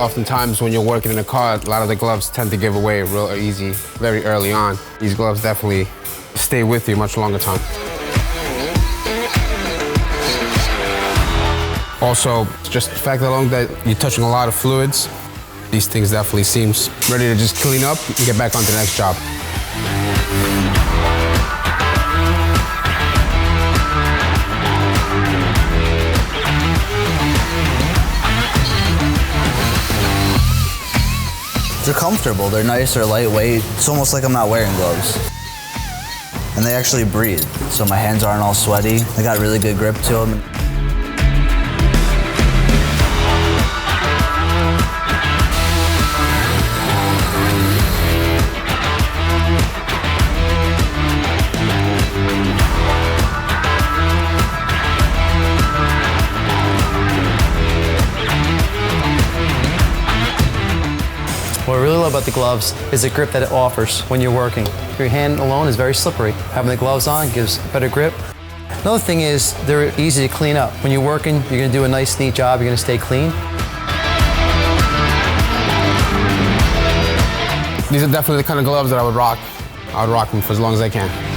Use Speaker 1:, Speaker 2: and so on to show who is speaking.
Speaker 1: Oftentimes when you're working in a car, a lot of the gloves tend to give away real easy, very early on. These gloves definitely stay with you much longer time. Also, just the fact alone that you're touching a lot of fluids, these things definitely seems ready to just clean up and get back on to the next job.
Speaker 2: They're comfortable, they're nice, they're lightweight. It's almost like I'm not wearing gloves. And they actually breathe, so my hands aren't all sweaty. They got really good grip to them.
Speaker 3: What I really love about the gloves is the grip that it offers when you're working. Your hand alone is very slippery. Having the gloves on gives better grip. Another thing is they're easy to clean up. When you're working, you're going to do a nice, neat job. You're going to stay clean.
Speaker 1: These are definitely the kind of gloves that I would rock. I would rock them for as long as I can.